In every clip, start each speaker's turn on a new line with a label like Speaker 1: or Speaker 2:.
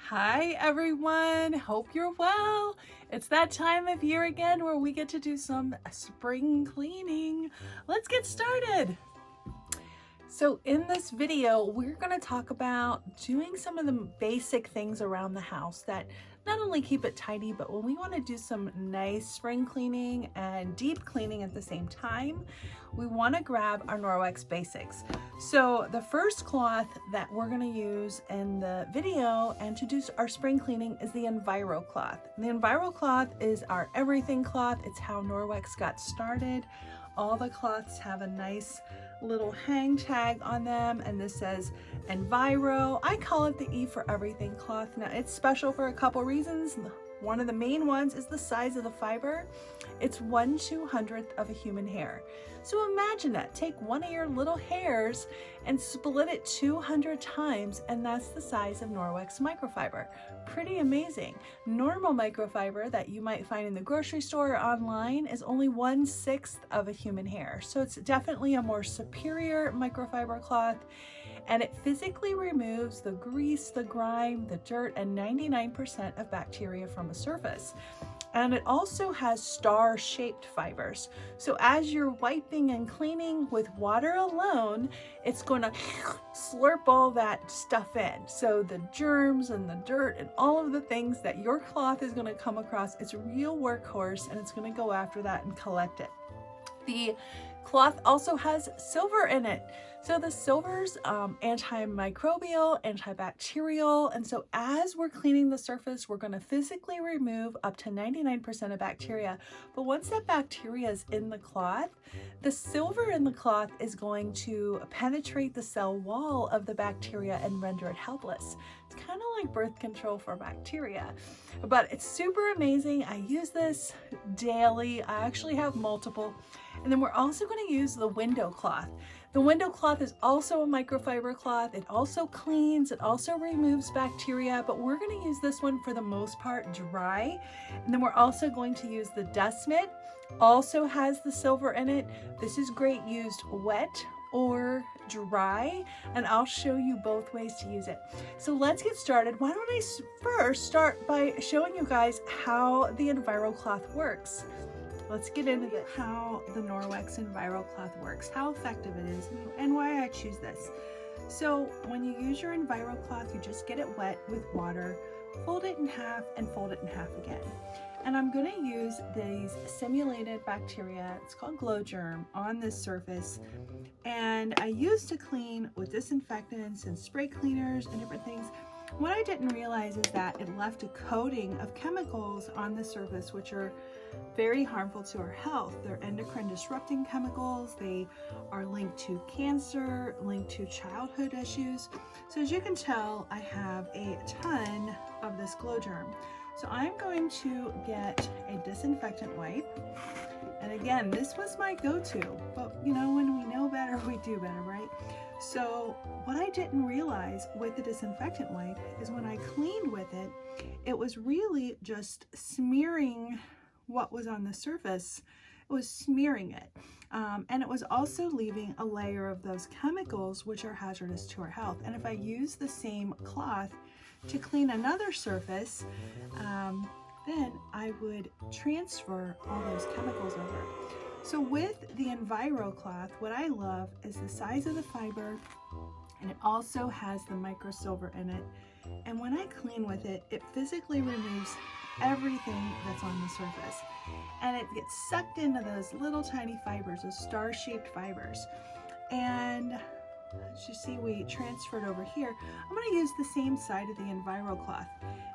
Speaker 1: Hi everyone, hope you're well. It's that time of year again where we get to do some spring cleaning. Let's get started. So in this video, we're going to talk about doing some of the basic things around the house that not only keep it tidy, but when we want to do some nice spring cleaning and deep cleaning at the same time, we want to grab our Norwex basics. So the first cloth that we're going to use in the video and to do our spring cleaning is the Enviro cloth. The Enviro cloth is our everything cloth. It's how Norwex got started. All the cloths have a nice little hang tag on them, and this says Enviro. I call it the E for everything cloth. Now it's special for a couple reasons. One of the main ones is the size of the fiber. It's 1/200th of a human hair. So imagine that, take one of your little hairs and split it 200 times, and that's the size of Norwex microfiber. Pretty amazing. Normal microfiber that you might find in the grocery store or online is only 1/6 of a human hair. So it's definitely a more superior microfiber cloth, and it physically removes the grease, the grime, the dirt, and 99% of bacteria from a surface. And it also has star-shaped fibers. So as you're wiping and cleaning with water alone, it's going to slurp all that stuff in. So the germs and the dirt and all of the things that your cloth is going to come across, it's a real workhorse, and it's going to go after that and collect it. The cloth also has silver in it. So the silver's antimicrobial, antibacterial, and so as we're cleaning the surface, we're going to physically remove up to 99% of bacteria. But once that bacteria is in the cloth, the silver in the cloth is going to penetrate the cell wall of the bacteria and render it helpless. It's kind of like birth control for bacteria, but it's super amazing. I use this daily. I actually have multiple. And then we're also going to use the window cloth. The window cloth is also a microfiber cloth. It also cleans, it also removes bacteria, but we're going to use this one for the most part dry. And then we're also going to use the dust mitt. Also has the silver in it. This is great used wet or dry, and I'll show you both ways to use it. So let's get started. Why don't I first start by showing you guys how the Enviro cloth works. Let's get into how the Norwex Enviro cloth works, how effective it is, and why I choose this. So when you use your Enviro cloth, you just get it wet with water, fold it in half, and fold it in half again. And I'm going to use these simulated bacteria, it's called glow germ, on this surface. And I used to clean with disinfectants and spray cleaners and different things. What I didn't realize is that it left a coating of chemicals on the surface, which are very harmful to our health. They're endocrine disrupting chemicals. They are linked to cancer, linked to childhood issues. So as you can tell, I have a ton of this glow germ. So I'm going to get a disinfectant wipe. And again, this was my go-to, but you know, when we know better, we do better, right? So what I didn't realize with the disinfectant wipe is when I cleaned with it, it was really just smearing what was on the surface. It was smearing it. And it was also leaving a layer of those chemicals which are hazardous to our health. And if I use the same cloth to clean another surface, then I would transfer all those chemicals over. So with the Enviro cloth, what I love is the size of the fiber, and it also has the micro silver in it. And when I clean with it, it physically removes everything that's on the surface. And it gets sucked into those little tiny fibers, those star-shaped fibers. And as you see, we transferred over here. I'm going to use the same side of the Enviro cloth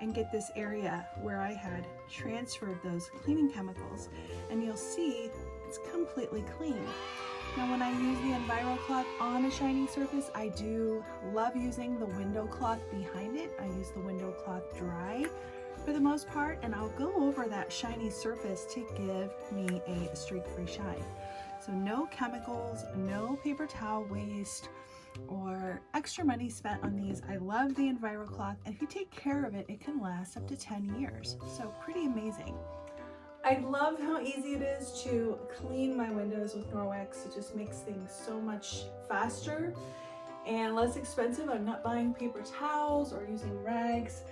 Speaker 1: and get this area where I had transferred those cleaning chemicals. And you'll see it's completely clean. Now when I use the Enviro cloth on a shiny surface, I do love using the window cloth behind it. I use the window cloth dry for the most part, and I'll go over that shiny surface to give me a streak-free shine. So no chemicals, no paper towel waste, or extra money spent on these. I love the Enviro cloth, and if you take care of it, it can last up to 10 years. So pretty amazing. I love how easy it is to clean my windows with Norwex. It just makes things so much faster and less expensive. I'm not buying paper towels or using rags.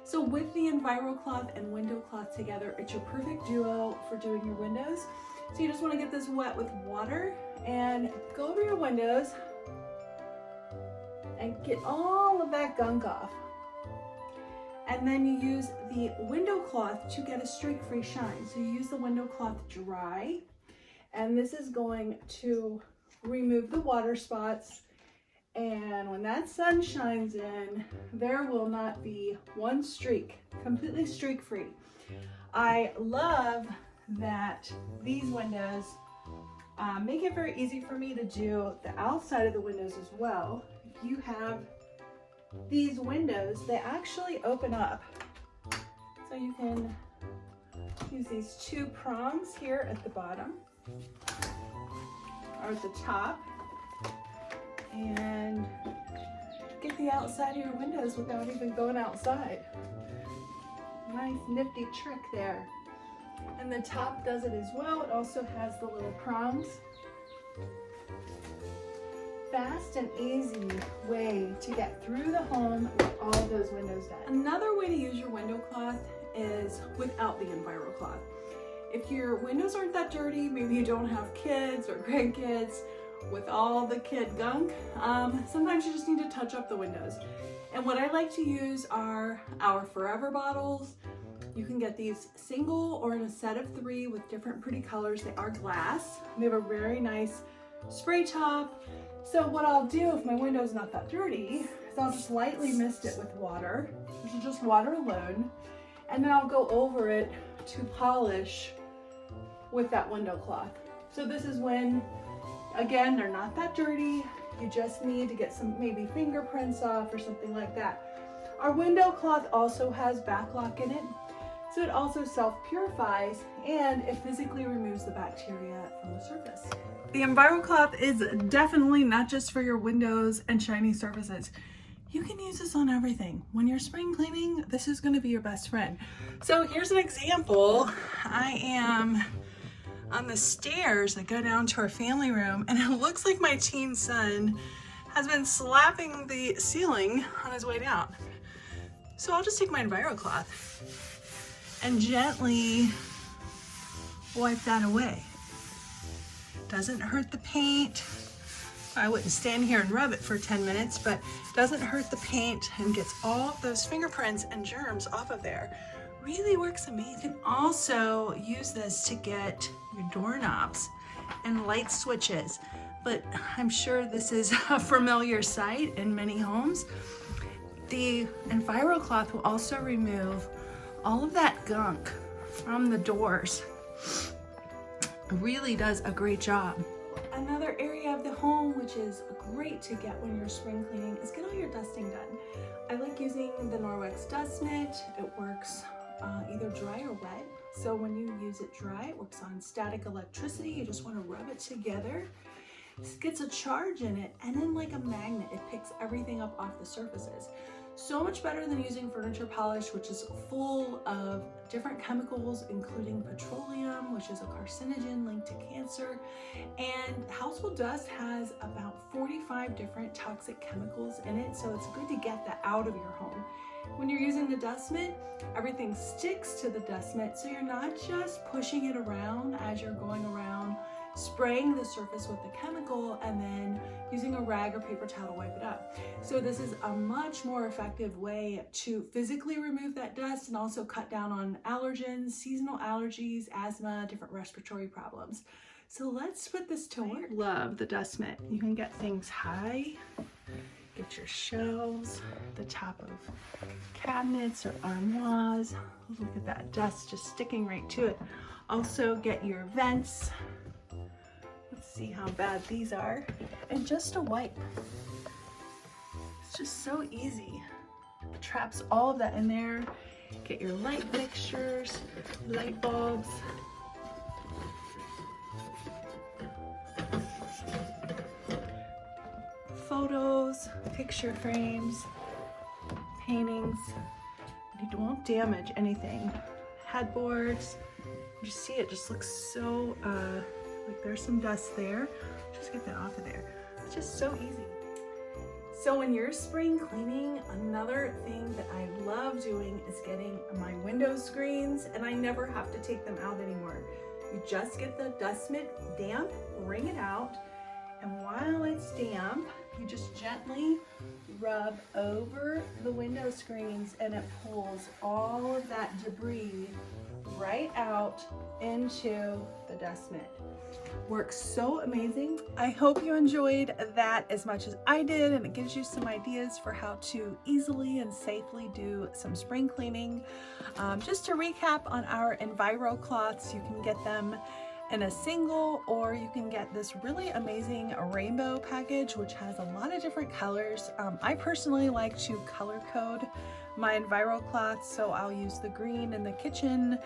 Speaker 1: So with the EnviroCloth and window cloth together, it's your perfect duo for doing your windows. So you just want to get this wet with water and go over your windows and get all of that gunk off. And then you use the window cloth to get a streak-free shine. So you use the window cloth dry, and this is going to remove the water spots. And when that sun shines in, there will not be one streak, completely streak-free. I love that these windows make it very easy for me to do the outside of the windows as well. If you have these windows, they actually open up. So you can use these two prongs here at the bottom or at the top and get the outside of your windows without even going outside. Nice nifty trick there. And the top does it as well. It also has the little prongs. Fast and easy way to get through the home with all of those windows done. Another way to use your window cloth is without the EnviroCloth. If your windows aren't that dirty, maybe you don't have kids or grandkids with all the kid gunk, sometimes you just need to touch up the windows. And what I like to use are our Forever bottles. You can get these single or in a set of 3 with different pretty colors. They are glass. They have a very nice spray top. So what I'll do if my window's not that dirty is I'll just lightly mist it with water. This is just water alone. And then I'll go over it to polish with that window cloth. So this is when, again, they're not that dirty. You just need to get some maybe fingerprints off or something like that. Our window cloth also has backlock in it. So it also self-purifies and it physically removes the bacteria from the surface. The EnviroCloth is definitely not just for your windows and shiny surfaces. You can use this on everything. When you're spring cleaning, this is going to be your best friend. So here's an example. I am on the stairs that go down to our family room, and it looks like my teen son has been slapping the ceiling on his way down. So I'll just take my EnviroCloth and gently wipe that away. Doesn't hurt the paint. I wouldn't stand here and rub it for 10 minutes, but doesn't hurt the paint and gets all of those fingerprints and germs off of there. Really works amazing. You can also use this to get your doorknobs and light switches, but I'm sure this is a familiar sight in many homes. The EnviroCloth will also remove all of that gunk from the doors. It really does a great job. Another area of the home which is great to get when you're spring cleaning is get all your dusting done. I like using the Norwex dust mitt. It works either dry or wet. So when you use it dry, it works on static electricity. You just want to rub it together. This gets a charge in it, and then like a magnet, it picks everything up off the surfaces. So much better than using furniture polish, which is full of different chemicals, including petroleum, which is a carcinogen linked to cancer. And household dust has about 45 different toxic chemicals in it, so it's good to get that out of your home. When you're using the dust mitt, everything sticks to the dust mitt, so you're not just pushing it around as you're going around, spraying the surface with the chemical and then using a rag or paper towel to wipe it up. So this is a much more effective way to physically remove that dust and also cut down on allergens, seasonal allergies, asthma, different respiratory problems. So let's put this to work. I love the dust mitt. You can get things high, get your shelves, the top of cabinets or armoires. Look at that dust just sticking right to it. Also get your vents. Let's see how bad these are. And just a wipe. It's just so easy. It traps all of that in there. Get your light fixtures, light bulbs. Photos, picture frames, paintings. You won't damage anything. Headboards. You just see it just looks so like there's some dust there. Just get that off of there. It's just so easy. So when you're spring cleaning, another thing that I love doing is getting my window screens, and I never have to take them out anymore. You just get the dust mitt damp, wring it out, and while it's damp, you just gently rub over the window screens and it pulls all of that debris right out into the dust mitt. Works so amazing. I hope you enjoyed that as much as I did, and it gives you some ideas for how to easily and safely do some spring cleaning. Just to recap on our Enviro cloths, you can get them in a single, or you can get this really amazing rainbow package which has a lot of different colors. I personally like to color code my Enviro cloths, so I'll use the green in the kitchen,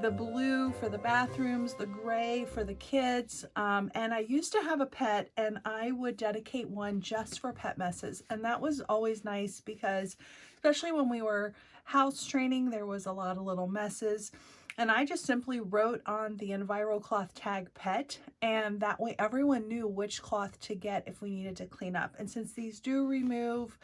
Speaker 1: the blue for the bathrooms, the gray for the kids, and I used to have a pet and I would dedicate one just for pet messes, and that was always nice because especially when we were house training, there was a lot of little messes. And I just simply wrote on the Enviro cloth tag pet, and that way everyone knew which cloth to get if we needed to clean up. And since these do remove,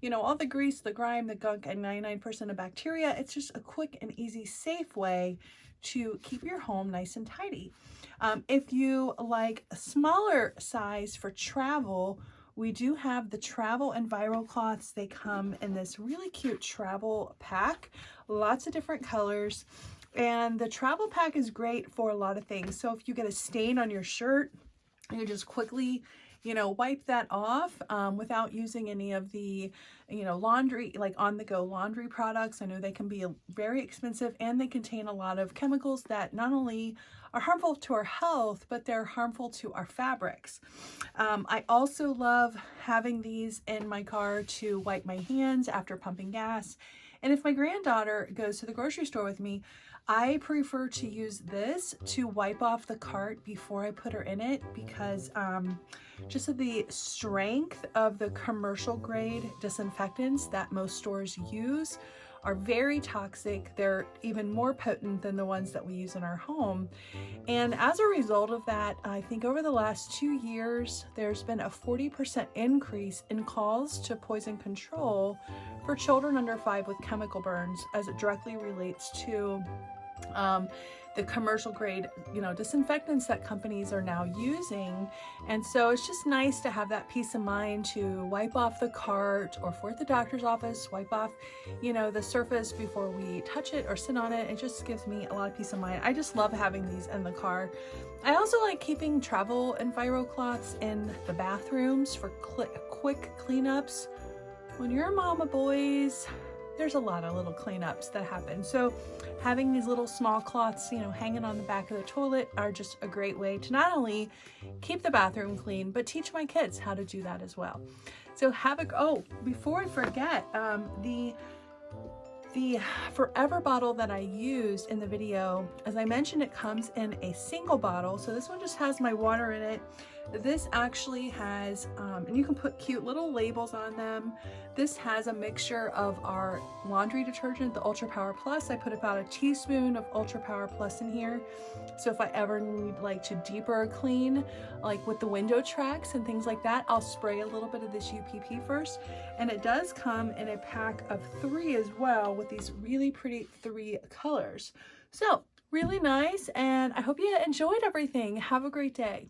Speaker 1: you know, all the grease, the grime, the gunk, and 99% of bacteria, it's just a quick and easy, safe way to keep your home nice and tidy. If you like a smaller size for travel, we do have the travel Enviro cloths. They come in this really cute travel pack, lots of different colors. And the travel pack is great for a lot of things. So if you get a stain on your shirt, you just quickly, you know, wipe that off without using any of the, you know, laundry, like on-the-go laundry products. I know they can be very expensive, and they contain a lot of chemicals that not only are harmful to our health, but they're harmful to our fabrics. I also love having these in my car to wipe my hands after pumping gas. And if my granddaughter goes to the grocery store with me, I prefer to use this to wipe off the cart before I put her in it, because just of the strength of the commercial grade disinfectants that most stores use are very toxic. They're even more potent than the ones that we use in our home. And as a result of that, I think over the last 2 years, there's been a 40% increase in calls to poison control for children under 5 with chemical burns, as it directly relates to the commercial grade, you know, disinfectants that companies are now using. And so it's just nice to have that peace of mind to wipe off the cart, or for at the doctor's office, wipe off, you know, the surface before we touch it or sit on it. It just gives me a lot of peace of mind. I just love having these in the car. I also like keeping travel Enviro cloths in the bathrooms for quick cleanups. When you're a mama, boys, there's a lot of little cleanups that happen. So having these little small cloths, you know, hanging on the back of the toilet are just a great way to not only keep the bathroom clean, but teach my kids how to do that as well. So before I forget, the Forever bottle that I used in the video, as I mentioned, it comes in a single bottle. So this one just has my water in it. This actually has, and you can put cute little labels on them. This has a mixture of our laundry detergent, the Ultra Power Plus. I put about a teaspoon of Ultra Power Plus in here. So if I ever need like to deeper clean, like with the window tracks and things like that, I'll spray a little bit of this UPP first. And it does come in a pack of 3 as well, with these really pretty 3 colors. So really nice, and I hope you enjoyed everything. Have a great day.